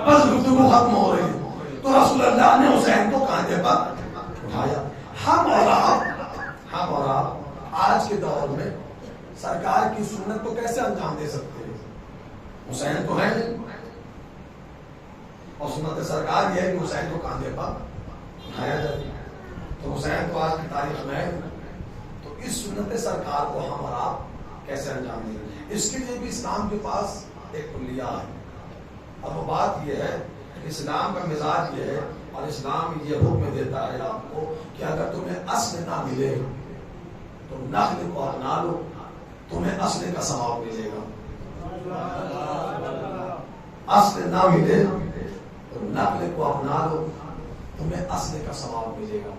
بس گفتگو ختم ہو رہی ہے تو رسول اللہ نے حسین کو کاندھے پر اٹھایا. ہم اور آپ آج کے دور میں سرکار کی سنت کو کیسے انجام دے سکتے ہیں؟ حسین تو ہے نہیں، اور سنت سرکار یہ ہے کہ حسین کو کاندھے پر اٹھایا جائے. تو حسین تو آج کی تاریخ میں ہے. تو اس سنت سرکار کو ہم اور آپ کیسے انجام دیں؟ اس کے لیے بھی اسلام کے پاس ایک کلیہ ہے. اب وہ بات یہ ہے کہ اسلام کا مزاج یہ ہے، اور اسلام یہ حکم دیتا ہے آپ کو کہ اگر تمہیں اصل نہ ملے تو نقل کو اپنا لو، تمہیں اصل کا ثواب ملے گا. اصل نہ ملے تو نقل کو اپنا لو، تمہیں اصل کا ثواب ملے گا.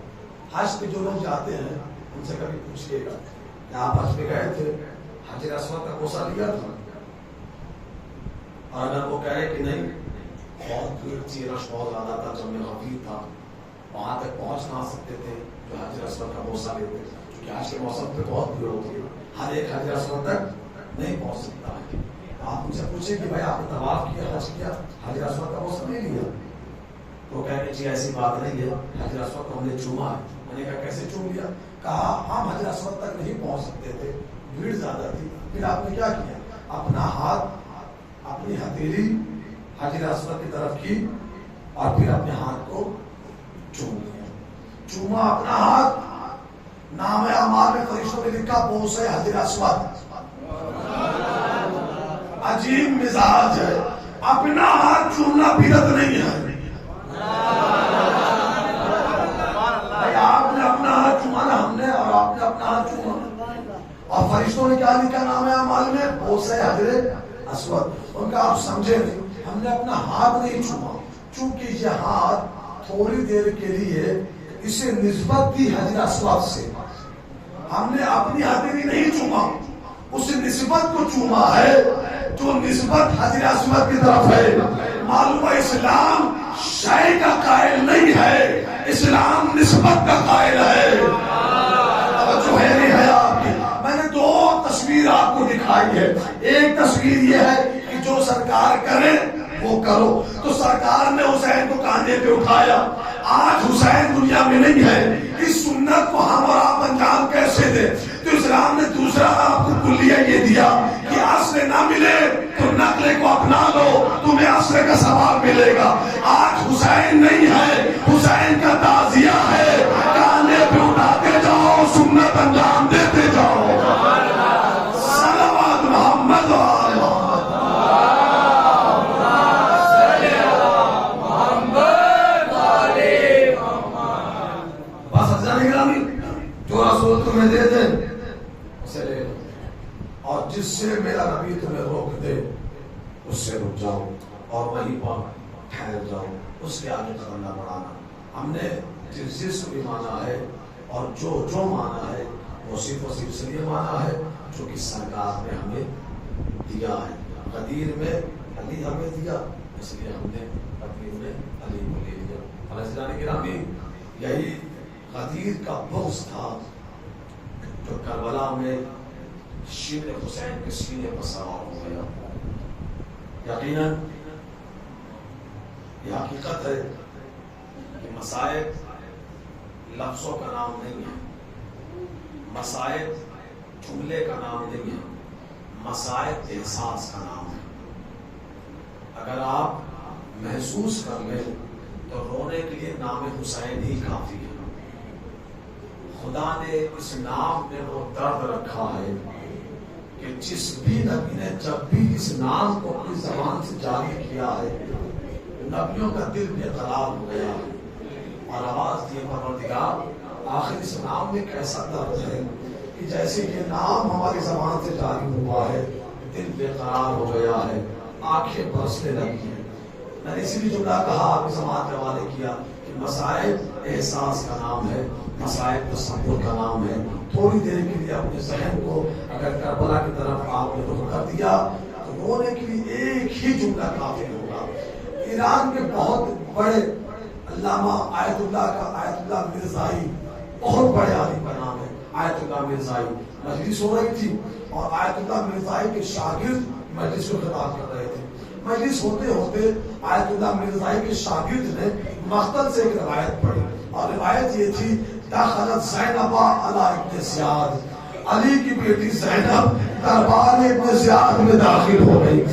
حج پہ جو لوگ جاتے ہیں ان سے کبھی پوچھئے گا کہ آپ حج پہ گئے تھے، حجر اسود کا بوسہ لیا تھا؟ اور اگر وہ کہے کہ نہیں، بہت بھیڑ تھی، رش بہت زیادہ تھا، جب میں غفیر تھا، وہاں تک پہنچ نہ سکتے تھے جو حجر اسود کا بوسہ لیتے، کیونکہ آج کے موسم پہ بہت بھیڑ ہوتی ہے، ہر ایک حجر اسود تک نہیں پہنچ سکتا ہے. آپ ان سے پوچھیں کہ بھائی آپ نے طواف کیا، حج کیا، حجر اسود کا بوسہ نہیں لیا؟ تو کہیں گے جی ایسی بات نہیں ہے، حجر اسود کو ہم نے چوما ہے. میں نے کہا کیسے چوم لیا؟ کہا ہم حجر اسود تک نہیں پہنچ سکتے تھے، بھیڑ زیادہ تھی. پھر آپ نے کیا کیا؟ اپنا ہاتھ، اپنی ہتھیلی حجر اسود کی طرف کی اور پھر اپنے ہاتھ کو چوم لیا. چوما اپنا ہاتھ، نام اعمال میں فرشتوں نے لکھا بوسہ حجر اسود. عجیب مزاج ہے، اپنا ہاتھ چومنا بدعت نہیں ہے. آپ نے اپنا ہاتھ چوما، ہم نے، اور آپ نے اپنا ہاتھ چوما، اور فرشتوں نے کیا لکھا نام اعمال میں؟ بوسہ حجر اسود. ان کا آپ سمجھے نہیں، ہم نے اپنا ہاتھ نہیں چوما، چونکہ یہ ہاتھ تھوڑی دیر کے لیے اسے نسبت دی حجر اسود سے. ہم نے اپنی ہتھیلی نہیں چوما، اس نسبت کو چوما ہے جو نسبت حجر اسود کی طرف ہے. معلوم ہے اسلام شے کا قائل نہیں ہے، اسلام نسبت کا قائل ہے. توجہ ہے نہیں ہے آپ کی؟ میں نے 2 تصویر آپ کو دکھائی ہے. ایک تصویر یہ ہے کہ جو سرکار کرے وہ کرو. تو سرکار نے حسین کو کاندھے پہ اٹھایا. آج حسین دنیا میں نہیں ہے، اس سنت کو ہم اور آپ انجام کیسے دیں؟ تو اسلام نے دوسرا آپ کو کلیہ یہ دیا کہ اصل نہ ملے تو نقل کو اپنا لو، تمہیں اصل کا ثواب ملے گا. آج حسین نہیں ہے، حسین کا تعزیہ ہے. کاندھے پہ اٹھاتے جاؤ، سنت انجام دیتے جاؤ. صلوات محمد و آل محمد. جو رسول تمہیں دے دے اسے لے لو، اور جس سے میرا نبی تمہیں روک دے اس سے رک جاؤ اور وہیں پر ٹھہر جاؤ، اس کے آگے قدم نہ بڑھانا. ہم نے جس بھی مانا ہے اور جو مانا ہے وہ صرف اور صرف اس لیے مانا ہے جو کہ سرکار نے ہمیں دیا ہے. غدیر میں علی ہمیں دیا، اس لیے ہم نے غدیر میں علی کو لے لیا. عزیزان گرامی، یہی غدیر کا بغض تھا جو کربلا میں شیر حسین کے سینے پر سوار ہو گیا. یقیناً یہ حقیقت ہے کہ مصائب لفظوں کا نام نہیں ہے، مصائب جملے کا نام نہیں ہے، مصائب احساس کا نام ہے. اگر آپ محسوس کر لیں تو رونے کے لیے نام حسین ہی کافی ہے. خدا نے اس نام میں وہ درد رکھا ہے کہ جس بھی نبی نے جب بھی اس نام کو اپنی زبان سے جاری کیا ہے، نبیوں کا دل بے قرار ہو گیا اور آواز دیے پروردگار آخر اس نام میں کیسا درد ہے کہ جیسے یہ نام ہماری زبان سے جاری ہوا ہے دل بے قرار ہو گیا ہے، آنکھیں برسنے لگی ہیں. میں نے اسی لیے جملہ کہا، آپ سماعت کے حوالے کیا کہ مصائب احساس کا نام ہے، مصائب تصور کا نام ہے. تھوڑی دیر کے لیے اپنے ذہن کو اگر کربلا کی طرف آپ نے رخ کر دیا تو رونے کے لیے ایک ہی جملہ کافی ہوگا. ایران کے بہت بڑے علامہ آیت اللہ مرزائی، بہت بڑے عالم کا نام ہے آیت اللہ مرزائی. مجلس ہو رہی تھی اور آیت اللہ مرزائی کے شاگرد مجلس کو خطاب کر رہے تھے. مجلس ہوتے ہوتے آیت اللہ مرزائی کے شاگرد نے مقتل سے ایک روایت پڑھی اور روایت یہ تھی دخلت زینب علی ابن زیاد، علی کی بیٹی زینب دربار ابن زیاد میں داخل ہو گئی.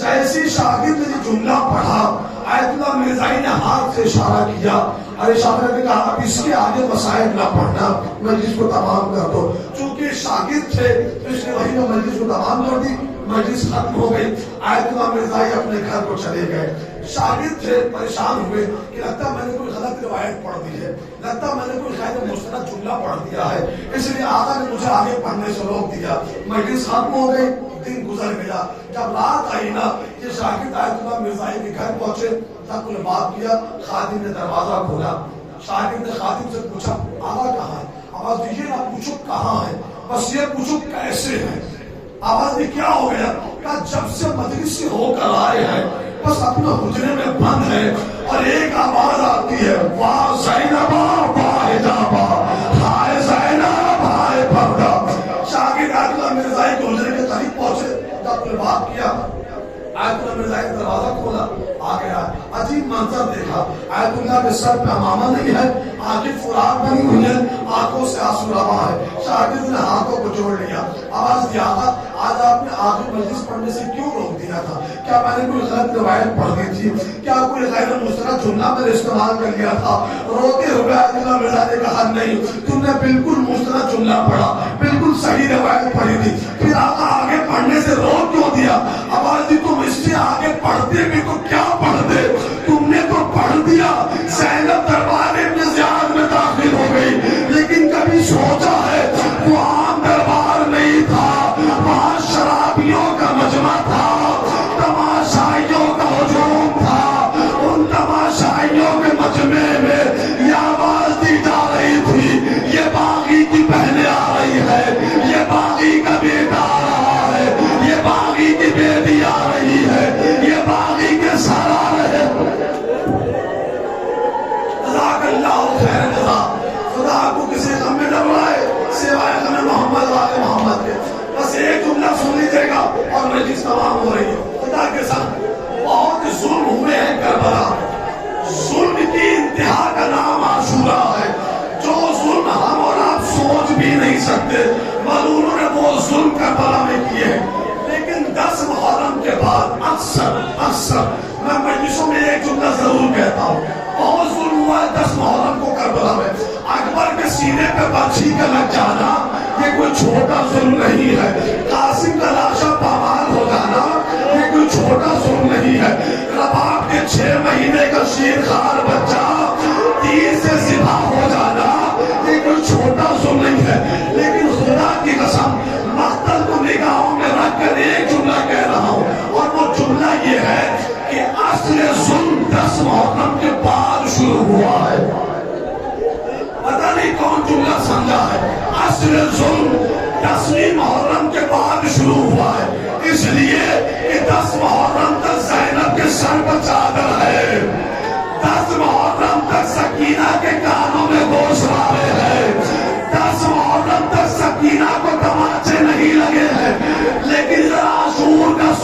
جیسی شاگرد نے جملہ پڑھا آیت اللہ مرزائی نے ہاتھ سے اشارہ کیا اور اشارہ نے کہا اب اس کے آگے مصائب نہ پڑھنا، مجلس کو تمام کر دو. چونکہ شاگرد تھے اس نے وہی میں مجلس کو تمام کر دی. مجلس ختم ہو گئی. آیت اللہ مرزائی اپنے گھر کو چلے گئے. شاگرد تھے پریشان ہوئے کہ لگتا میں نے کوئی غلط روایت پڑھ دی ہے، لگتا میں نے کوئی غیر مستند جملہ پڑھ دیا ہے، اس لیے آقا نے مجھے آگے پڑھنے سے روک دیا. مجلس ختم ہو گئی، دن گزر گیا. جب رات آئی نا یہ شاگرد آیت اللہ مرزائی کے گھر پہنچے، تک نے بات کیا. خادم نے دروازہ کھولا. شاگرد نے خادم سے پوچھا آقا کہاں ہے؟ آواز دیجیے نہ پوچھو کہاں ہے، بس یہ پوچھو کیسے ہے. آواز بھی کیا ہو گیا؟ کہا جب سے مجلس سے ہو کر آئے ہیں بس اپنے حجرے میں بند ہے اور ایک آواز آتی ہے واہ زینبا واہ حجابا، ہائے زینب ہائے پردہ. شاگرد آیت اللہ مرزائی کے حجرے کے قریب پہنچے. جب نے بات کیا آیت اللہ مرزائی نے دروازہ کھولا، آ گیا. عجیب منظر دیکھا. آیت اللہ کے سر پہ امامہ نہیں ہے، آنکھیں فرات بنی ہوئی ہیں، آنکھوں سے آنسو روا ہے. شاگرد نے ہاتھوں کو جوڑ لیا. آواز دیا تھا آج آپ نے آخری مجلس پڑھنے سے کیوں روک دیا تھا؟ کیا میں نے کوئی غلط روایت پڑھ دی تھی؟ کیا کوئی غیر مستند جملہ میں نے استعمال کر لیا تھا؟ روتے ہوئے آیت اللہ مرزائی نے کہا نہیں، تم نے بالکل مستند جملہ پڑھا، بالکل صحیح روایت پڑھی تھی. پھر آقا آگے پڑھنے سے روک کیوں دیا؟ آواز دی تم اس سے آگے پڑھتے بھی تو کیا پڑھتے، تم نے تو پڑھ دیا. زینب دربار ابن زیاد میں داخل ہو گئی، لیکن کبھی سوچا ہے وہ عام دربار نہیں تھا، وہاں شرابیوں کا مجمع تھا، تماشائیوں کا ہجوم تھا. ان تماشائیوں کے مجمع میں یہ آواز دی جا رہی تھی یہ باغی کی بہنیں آ رہی ہے، یہ باغی کا بیٹا آ رہا ہے، یہ باغی کی بیٹی آ رہی ہے، یہ باغی کے سر آ رہے ہیں. جزاک اللہ خیر جزا. خدا کو کسی غم میں ڈبوائے سوائے غم محمد والے محمد کے. بس ایک جملہ سن لیجیے گا اور مجلس تمام ہو رہی ہے. خدا کے ساتھ بہت ظلم ہوئے ہیں کربلا. ظلم کی انتہا کا نام عاشورہ ہے. جو ظلم ہم اور آپ سوچ بھی نہیں سکتے ملعونوں نے وہ ظلم کربلا میں کیے. لیکن 10 محرم کے بعد اکثر میں مجلسوں میں ایک جملہ ضرور کہتا ہوں، بہت ظلم ہوا ہے 10 محرم کو کربلا میں. اکبر کے سینے پہ بچھی کا لگ جانا یہ کوئی چھوٹا ظلم نہیں ہے. قاسم کا لاشا پامال ہو جانا یہ کوئی چھوٹا ظلم نہیں ہے. رباب کے 6 مہینے کا شیر خوار بچہ تیر سے ذبح ہو جانا یہ کوئی چھوٹا ظلم نہیں ہے. لیکن خدا کی قسم مقتل کو نگاہوں میں رکھ کر ایک جملہ کہہ رہا ہوں اور وہ جملہ یہ ہے کہ اصل ظلم 10 محرم کے بعد شروع ہوا ہے. پتہ نہیں کون جملہ سمجھا ہے. اصل ظلم 10 محرم کے بعد شروع ہوا ہے، اس لیے کہ 10 محرم تک زینب کے سر پر چادر ہے، 10 محرم تک سکینہ کے کانوں میں گوشوارے ہیں، 10 محرم تک سکینہ کو تماچے نہیں لگے ہیں.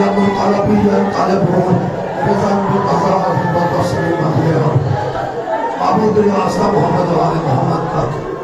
یا منقلبی یا انقلبون رضا بالقضاء و تسلیم علیہ معبود ریاض محمد و آل محمد کا